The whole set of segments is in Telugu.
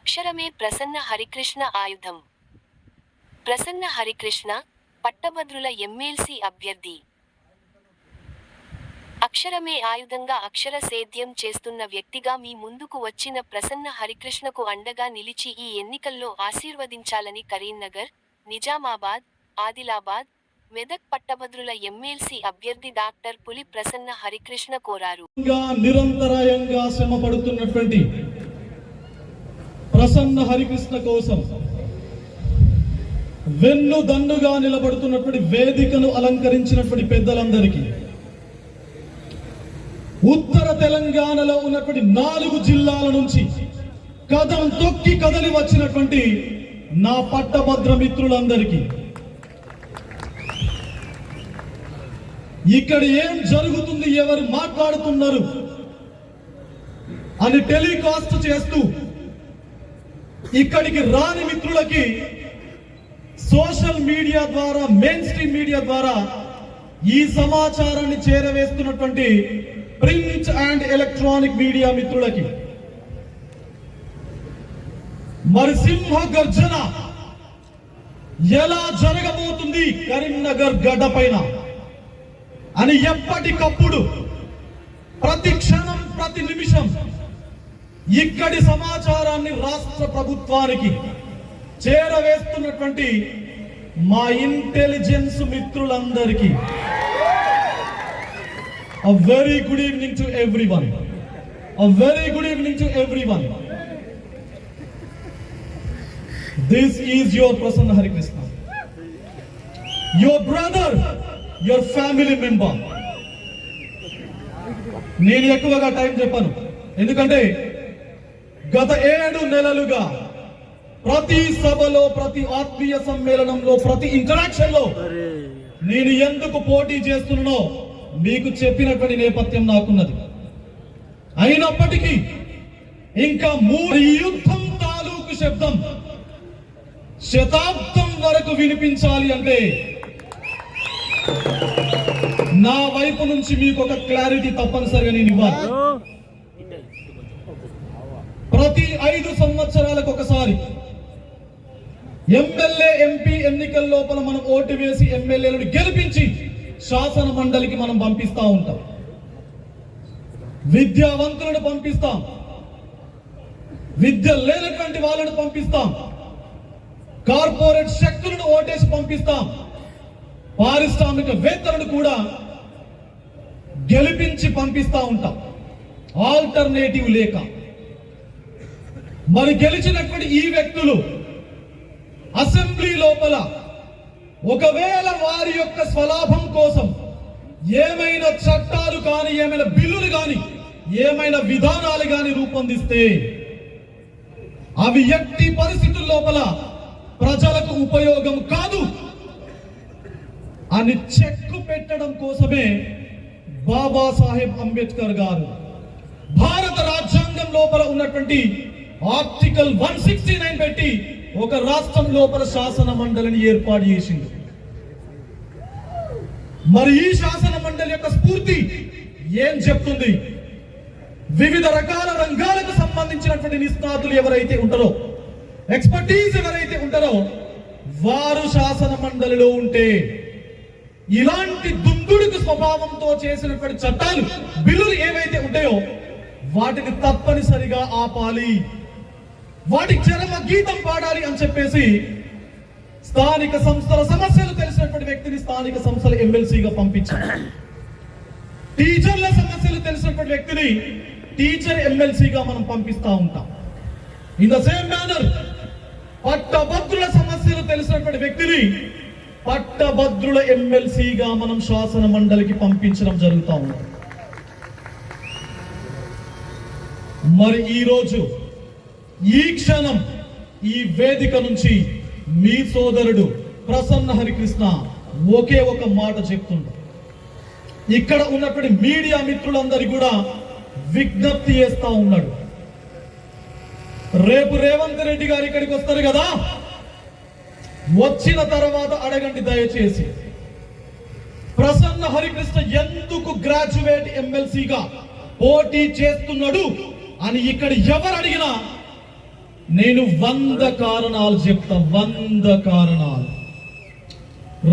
అక్షరమే ప్రసన్న హరికృష్ణ ఆయుధం. ప్రసన్న హరికృష్ణ, పట్టభద్రుల ఎమ్మెల్సీ అభ్యర్థి. అక్షరమే ఆయుధంగా అక్షర సేద్యం చేస్తున్న వ్యక్తిగా మీ ముందుకు వచ్చిన ప్రసన్న హరికృష్ణకు అండగా నిలిచి ఈ ఎన్నికల్లో ఆశీర్వదించాలని కరీంనగర్, నిజామాబాద్, ఆదిలాబాద్, మెదక్ పట్టభద్రుల ఎమ్మెల్సీ అభ్యర్థి డాక్టర్ పులి ప్రసన్న హరికృష్ణ కోరారు. నిరంతరాయంగా శ్రమ పడుతున్నటువంటి ప్రసన్న హరికృష్ణ కోసం వెన్ను దన్నుగా నిలబడుతున్నటువంటి వేదికను అలంకరించినటువంటి పెద్దలందరికీ, ఉత్తర తెలంగాణలో ఉన్నటువంటి 4 జిల్లాల నుంచి కదం తొక్కి కదలి వచ్చినటువంటి నా పట్టభద్ర మిత్రులందరికీ, ఇక్కడ ఏం జరుగుతుంది, ఎవరు మాట్లాడుతున్నారు అని టెలికాస్ట్ చేస్తూ ఇక్కడికి రాని మిత్రులకి సోషల్ మీడియా ద్వారా, మెయిన్ స్ట్రీమ్ మీడియా ద్వారా ఈ సమాచారాన్ని చేరవేస్తున్నటువంటి ప్రింట్ అండ్ ఎలక్ట్రానిక్ మీడియా మిత్రులకి, మరి సింహ గర్జన ఎలా జరగబోతుంది కరీంనగర్ గడ్డ పైన అని ఎప్పటికప్పుడు ప్రతి క్షణం ప్రతి నిమిషం ఇక్కడి సమాచారాన్ని రాష్ట్ర ప్రభుత్వానికి చేరవేస్తున్నటువంటి మా ఇంటెలిజెన్స్ మిత్రులందరికీ a very good evening to everyone. A very good evening to everyone. This is your Prasanna Harikrishna, your brother, your family member. నేను ఎక్కువగా టైం చెప్పాను, ఎందుకంటే గత 7 నెలలుగా ప్రతి సభలో, ప్రతి ఆత్మీయ సమ్మేళనంలో, ప్రతి ఇంటరాక్షన్ లో నేను ఎందుకు పోటీ చేస్తున్నానో మీకు చెప్పినటువంటి నేపథ్యం నాకున్నది. అయినప్పటికీ ఇంకా 3 యుద్ధం తాలూకు శబ్దం శతాబ్దం వరకు వినిపించాలి అంటే నా వైపు నుంచి మీకు ఒక క్లారిటీ తప్పనిసరిగా నేను ఇవ్వాలి. ప్రతి 5 సంవత్సరాలకు ఒకసారి ఎమ్మెల్యే, ఎంపీ ఎన్నికల లోపల మనం ఓటు వేసి ఎమ్మెల్యేలను గెలిపించి శాసన మండలికి మనం పంపిస్తా ఉంటాం. విద్యావంతులను పంపిస్తాం, విద్య లేనటువంటి వాళ్ళను పంపిస్తాం, కార్పొరేట్ శక్తులను ఓటేసి పంపిస్తాం, పారిశ్రామికవేత్తలను కూడా గెలిపించి పంపిస్తా ఉంటాం, ఆల్టర్నేటివ్ లేక. మరి గెలిచినటువంటి ఈ వ్యక్తులు అసెంబ్లీ లోపల ఒకవేళ వారి యొక్క స్వలాభం కోసం ఏమైనా చట్టాలు కానీ, ఏమైనా బిల్లులు కానీ, ఏమైనా విధానాలు కానీ రూపొందిస్తే అవి ఎట్టి పరిస్థితుల లోపల ప్రజలకు ఉపయోగం కాదు అని చెక్కు పెట్టడం కోసమే బాబాసాహెబ్ అంబేద్కర్ గారు భారత రాజ్యాంగం లోపల ఉన్నటువంటి ఆర్టికల్ 169 పెట్టి ఒక రాష్ట్రం లోపల శాసన మండలిని ఏర్పాటు చేసింది. మరి ఈ శాసన మండలి యొక్క స్ఫూర్తి ఏం చెప్తుంది? వివిధ రకాల రంగాలకు సంబంధించినటువంటి నిష్ణాతులు ఎవరైతే ఉంటారో, ఎక్స్పర్టీస్ ఎవరైతే ఉంటారో, వారు శాసన మండలిలో ఉంటే ఇలాంటి దుందుడుకు స్వభావంతో చేసినటువంటి చట్టాలు, బిల్లులు ఏవైతే ఉంటాయో వాటిని తప్పనిసరిగా ఆపాలి, వాటికి చరమ గీతం పాడాలి అని చెప్పేసి స్థానిక సంస్థల సమస్యలు తెలిసినటువంటి వ్యక్తిని స్థానిక సంస్థల ఎమ్మెల్సీగా పంపించారు. టీచర్ల సమస్యలు తెలిసినటువంటి వ్యక్తిని టీచర్ ఎమ్మెల్సీగా మనం పంపిస్తా ఉంటాం. ఇన్ ద సేమ్ మేనర్ పట్టభద్రుల సమస్యలు తెలిసినటువంటి వ్యక్తిని పట్టభద్రుల ఎమ్మెల్సీగా మనం శాసన మండలికి పంపించడం జరుగుతూ ఉంది. మరి ఈరోజు ఈ క్షణం ఈ వేదిక నుంచి మీ సోదరుడు ప్రసన్న హరికృష్ణ ఒకే ఒక మాట చెప్తుండ్రు. ఇక్కడ ఉన్నటువంటి మీడియా మిత్రులందరూ కూడా విజ్ఞప్తి చేస్తా ఉన్నాడు. రేపు రేవంత్ రెడ్డి గారు ఇక్కడికి వస్తారు కదా, వచ్చిన తర్వాత అడగండి దయచేసి, ప్రసన్న హరికృష్ణ ఎందుకు గ్రాడ్యుయేట్ ఎమ్మెల్సీగా పోటీ చేస్తున్నాడు అని ఇక్కడ ఎవరు అడిగినా నేను 100 కారణాలు చెప్తా, 100 కారణాలు.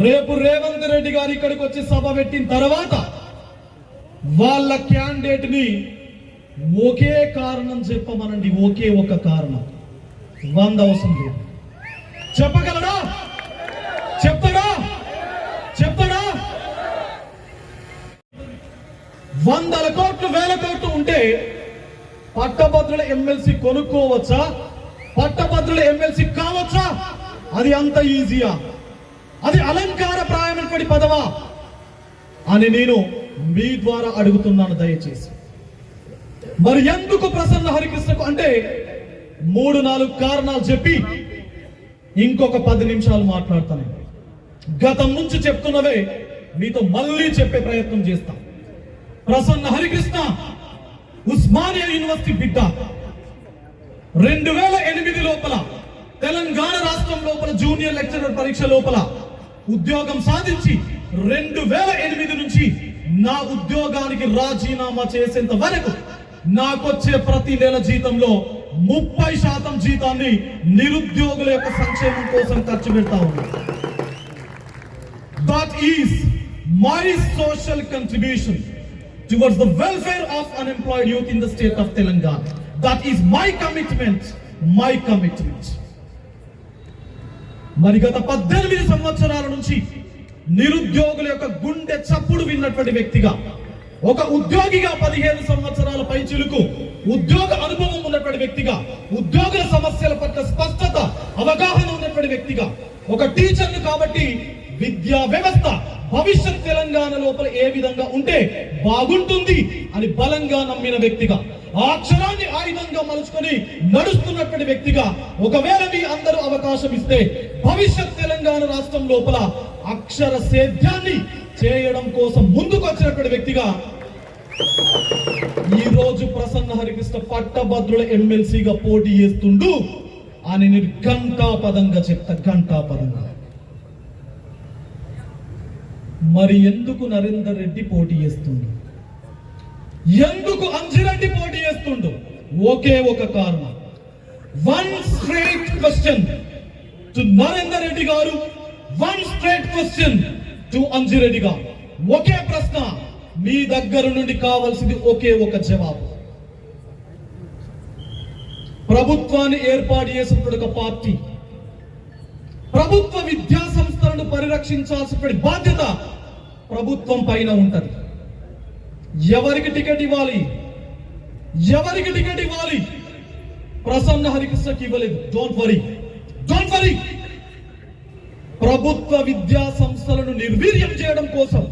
రేపు రేవంత్ రెడ్డి గారు ఇక్కడికి వచ్చి సభ పెట్టిన తర్వాత వాళ్ళ క్యాండిడేట్ ని ఒకే కారణం చెప్పమనండి, ఒకే ఒక కారణం. 100 అవసరం లేదు. చెప్పగలరా? చెప్తాడా? చెప్తాడా? 100 కోట్లు 1000 కోట్లు ఉంటే పట్టభద్రుల ఎమ్మెల్సీ కొనుక్కోవచ్చా? పట్టభద్రుల ఎమ్మెల్సీ కావచ్చా? అది అంత ఈజీయా? అది అలంకార ప్రాయమైనటువంటి పదవా అని నేను మీ ద్వారా అడుగుతున్నాను దయచేసి. మరి ఎందుకు ప్రసన్న హరికృష్ణకు అంటే 3-4 కారణాలు చెప్పి ఇంకొక 10 నిమిషాలు మాట్లాడతాను. గతం నుంచి చెప్తున్నవే మీతో మళ్ళీ చెప్పే ప్రయత్నం చేస్తా. ప్రసన్న హరికృష్ణ ఉస్మానియా యూనివర్సిటీ బిడ్డ. 2008 లోపల తెలంగాణ రాష్ట్రం లోపల జూనియర్ లెక్చరర్ పరీక్ష లోపల ఉద్యోగం సాధించి 2008 నుంచి నా ఉద్యోగానికి రాజీనామా చేసేంత వరకు నాకొచ్చే ప్రతి నెల జీతంలో 30% జీతాన్ని నిరుద్యోగుల యొక్క సంక్షేమం కోసం ఖర్చు పెడతా ఉన్నా. That is my social contribution towards the welfare of unemployed youth in the state of Telangana. That is my commitment, my commitment. మరి గత 18 సంవత్సరాల నుంచి నిరుద్యోగుల యొక్క గుండె చప్పుడు విన్నటువంటి వ్యక్తిగా, ఒక ఉద్యోగిగా 15 సంవత్సరాల పైచిలుకు ఉద్యోగ అనుభవం ఉన్నటువంటి వ్యక్తిగా, ఉద్యోగుల సమస్యల పట్ల స్పష్టత అవగాహన ఉన్నటువంటి వ్యక్తిగా, ఒక టీచర్ను కాబట్టి విద్యా వ్యవస్థ భవిష్యత్ తెలంగాణ లోపల ఏ విధంగా ఉంటే బాగుంటుంది అని బలంగా నమ్మిన వ్యక్తిగా, ఆ అక్షరాన్ని ఆయుధంగా మలుచుకొని నడుస్తున్నటువంటి వ్యక్తిగా, ఒకవేళ మీ అందరూ అవకాశం ఇస్తే భవిష్యత్ తెలంగాణ రాష్ట్రం లోపల అక్షర సేద్యాన్ని చేయడం కోసం ముందుకు వచ్చినటువంటి వ్యక్తిగా ఈ రోజు ప్రసన్న హరికృష్ణ పట్టభద్రుల ఎమ్మెల్సీగా పోటీ చేస్తుండు అని నేను ఘంటాపదంగా చెప్తా, ఘంటాపదంగా. మరి ఎందుకు నరేందర్ రెడ్డి పోటీ చేస్తుండు? ఎందుకు అంజిరెడ్డి పోటీ చేస్తుండు? ఒకే ఒక కారణం. One straight question to Narender Reddy గారు, one straight question to Anjireddy గారు. ఒకే ప్రశ్న, మీ దగ్గర నుండి కావాల్సింది ఒకే ఒక జవాబు. ప్రభుత్వాన్ని ఏర్పాటు చేసినటువంటి ఒక పార్టీ, ప్రభుత్వ విద్యా సంస్థలను పరిరక్షించాల్సిన బాధ్యత ప్రభుత్వం పైన ఉంటది. ఎవరికి టికెట్ ఇవ్వాలి? ఎవరికి టికెట్ ఇవ్వాలి? ప్రసన్న హరికృష్ణకి ఇవ్వలేదు. Don't worry, don't worry. ప్రభుత్వ విద్యా సంస్థలను నిర్వీర్యం చేయడం కోసం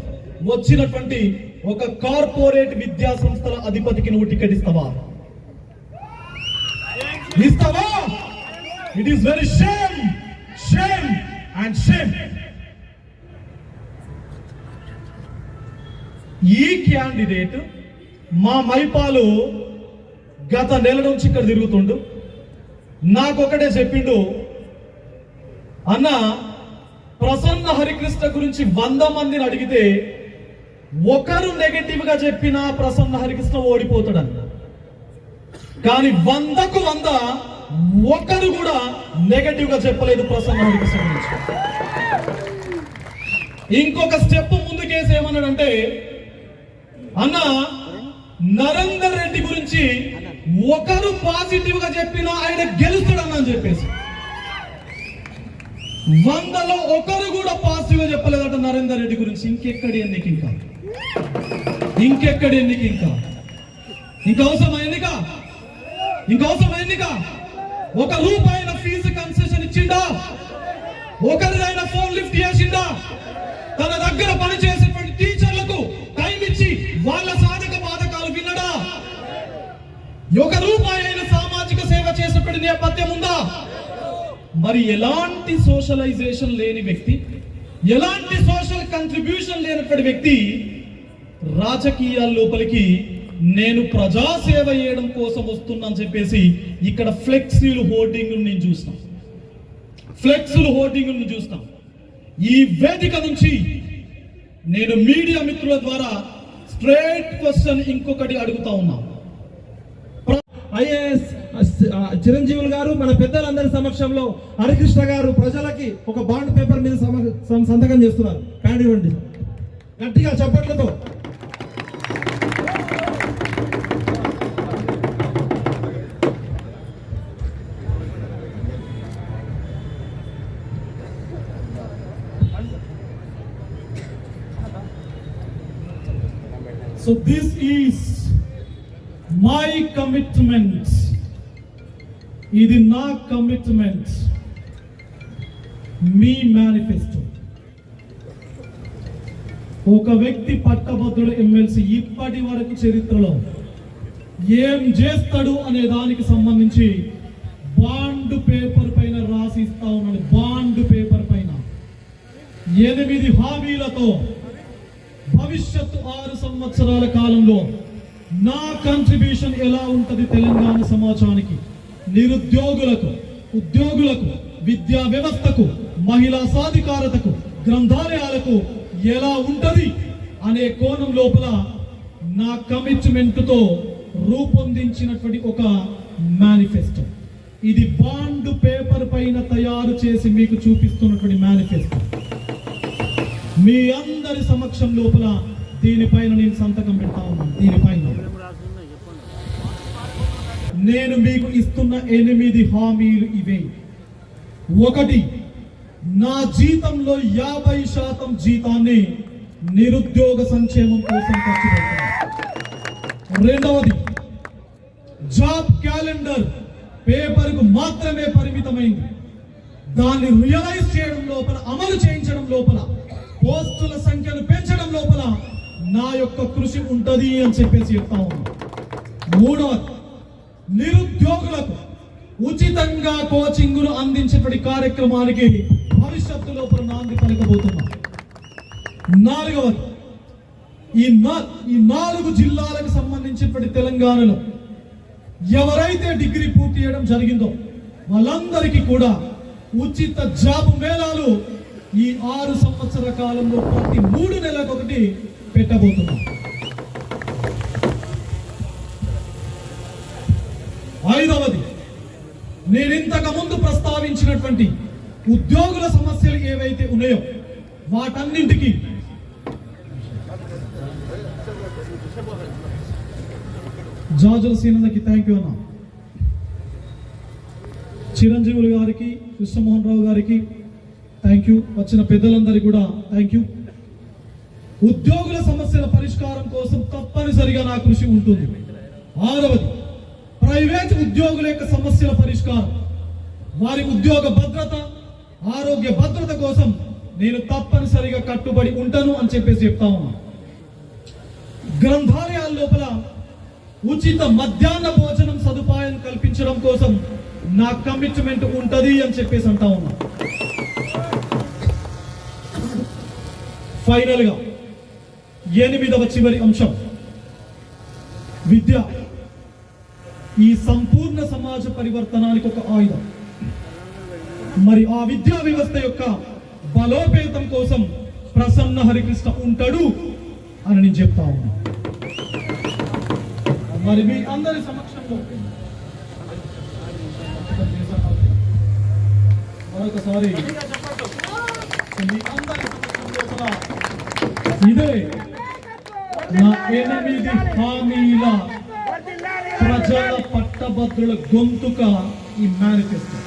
వచ్చినటువంటి ఒక కార్పొరేట్ విద్యా సంస్థల అధిపతికి నువ్వు టికెట్ ఇస్తావా? ఇస్తావా? It is very shame, shame and shame. ఈ క్యాండిడేట్ మా మైపాలు గత నెల నుంచి ఇక్కడ తిరుగుతుండు. నాకొకటే చెప్పిండు, అన్న ప్రసన్న హరికృష్ణ గురించి 100 మందిని అడిగితే ఒకరు నెగటివ్ గా చెప్పినా ప్రసన్న హరికృష్ణ ఓడిపోతాడని. కానీ 100కు 100 ఒకరు కూడా నెగటివ్ గా చెప్పలేదు ప్రసన్న హరికృష్ణ గురించి. ఇంకొక స్టెప్ ముందుకేసి ఏమన్నాడంటే, అన్న నరేందర్ రెడ్డి గురించి ఒకరు పాజిటివ్ గా చెప్పినా ఆయన గెలుస్తాడన్న అని చెప్పేసి 100లో ఒకరు కూడా పాజిటివ్ గా చెప్పలేదట నరేందర్ రెడ్డి గురించి. ఇంకెక్కడి ఎన్నిక? ఇంకెక్కడి ఎన్నిక? ఇంకా అవసరం ఎన్నిక? ఇంకా అవసరం ఎన్నిక? ఒక రూపాయల ఫీజు కన్సెషన్ ఇచ్చిండా? ఒకరిదైనా ఫోన్ లిఫ్ట్ చేసిండా? తన దగ్గర పనిచేసేటువంటి టీచర్లకు టైం ఇచ్చి వాళ్ళ సాధక బాధకాలు విన్నడా? ఒక రూపాయి అయిన సామాజిక సేవ చేసేటువంటి నేపథ్యం ఉందా? మరి ఎలాంటి సోషలైజేషన్ లేని వ్యక్తి, ఎలాంటి సోషల్ కంట్రిబ్యూషన్ లేనటువంటి వ్యక్తి రాజకీయాల లోపలికి నేను ప్రజాసేవ చేయడం కోసం వస్తున్నాను చెప్పేసి ఇక్కడ ఫ్లెక్సీలు హోర్డింగ్ నేను చూస్తాం, ఫ్లెక్సీలు హోర్డింగ్ చూస్తాం. ఈ వేదిక నుంచి నేను మీడియా మిత్రుల ద్వారా స్ట్రైట్ క్వశ్చన్ ఇంకొకటి అడుగుతా ఉన్నా. ఐఏఎస్ చిరంజీవులు గారు మన పెద్దలందరి సమక్షంలో హరికృష్ణ గారు ప్రజలకి ఒక బాండ్ పేపర్ మీద సంతకం చేస్తున్నారు. ప్యాడ్ ఇవ్వండి గట్టిగా చప్పట్లతో. So this is my commitment. ఇది నా కమిట్మెంట్, మీ మేనిఫెస్టో. ఒక వ్యక్తి పట్టభద్రుల ఎమ్మెల్సీ ఇప్పటి వరకు చరిత్రలో ఏం చేస్తాడు అనే దానికి సంబంధించి బాండ్ పేపర్ పైన రాసిస్తా ఉన్నాడు. బాండ్ పేపర్ పైన 8 హామీలతో భవిష్యత్తు 6 సంవత్సరాల కాలంలో నా కంట్రిబ్యూషన్ ఎలా ఉంటది తెలంగాణ సమాజానికి, నిరుద్యోగులకు, ఉద్యోగులకు, విద్యా వ్యవస్థకు, మహిళా సాధికారతకు, గ్రంథాలయాలకు ఎలా ఉంటది అనే కోణం లోపల నా కమిట్మెంట్ తో రూపొందించినటువంటి ఒక మేనిఫెస్టో. ఇది బాండ్ పేపర్ పైన తయారు చేసి మీకు చూపిస్తున్నటువంటి మేనిఫెస్టో. మీ అందరి సమక్షం లోపల దీనిపైన నేను సంతకం పెడతా ఉన్నాను. దీనిపైన నేను మీకు ఇస్తున్న 8 హామీలు ఇవే. 1, నా జీతంలో 50% జీతాన్ని నిరుద్యోగ సంక్షేమం కోసం ఖర్చు పెడతాను. 2, జాబ్ క్యాలెండర్ పేపర్కు మాత్రమే పరిమితమైంది. దాన్ని రియలైజ్ చేయడం లోపల, అమలు చేయించడం లోపల, పోస్టుల సంఖ్యను పెంచడం లోపల నా యొక్క కృషి ఉంటది అని చెప్పేసి చెప్తా ఉన్నాను. 3, నిరుద్యోగులకు ఉచితంగా కోచింగ్ను అందించేటువంటి కార్యక్రమానికి భవిష్యత్తు లోపల నాంది పలకబోతున్నాం. 4, ఈ 4 జిల్లాలకు సంబంధించినటువంటి తెలంగాణలో ఎవరైతే డిగ్రీ పూర్తి చేయడం జరిగిందో వాళ్ళందరికీ కూడా ఉచిత జాబ్ మేళాలు ఈ 6 సంవత్సర కాలంలో ప్రతి 3 నెలలకొకటి పెట్టబోతున్నాం. 5, నేను ఇంతకు ముందు ప్రస్తావించినటువంటి ఉద్యోగుల సమస్యలు ఏవైతే ఉన్నాయో వాటన్నింటికి జాజుల సీనన్నకి థ్యాంక్ యూ అన్న, చిరంజీవులు గారికి, కృష్ణమోహన్ రావు గారికి థ్యాంక్ యూ, వచ్చిన పెద్దలందరికీ కూడా థ్యాంక్ యూ. ఉద్యోగుల సమస్యల పరిష్కారం కోసం తప్పనిసరిగా నా కృషి ఉంటుంది. 6, ప్రైవేట్ ఉద్యోగుల యొక్క సమస్యల పరిష్కారం, వారి ఉద్యోగ భద్రత, ఆరోగ్య భద్రత కోసం నేను తప్పనిసరిగా కట్టుబడి ఉంటాను అని చెప్పేసి చెప్తా ఉన్నా. గ్రంథాలయాల లోపల ఉచిత మధ్యాహ్న భోజనం సదుపాయం కల్పించడం కోసం నా కమిట్మెంట్ ఉంటది అని చెప్పేసి అంటా ఉన్నా. ఫైనల్ గా 8వ చివరి అంశం, విద్య ఈ సంపూర్ణ సమాజ పరివర్తనానికి ఒక ఆయుధం. మరి ఆ విద్యా వ్యవస్థ యొక్క బలోపేతం కోసం ప్రసన్న హరికృష్ణ ఉంటాడు అని నేను చెప్తా ఉన్నా. మరి మీ అందరి సమక్షంలో మరొకసారి మీ అందరి సమక్షంలో కూడా ఇదే నా 8 హామీల ప్రజల పట్టభద్రుల గొంతుక ఈ మేనిఫెస్టో.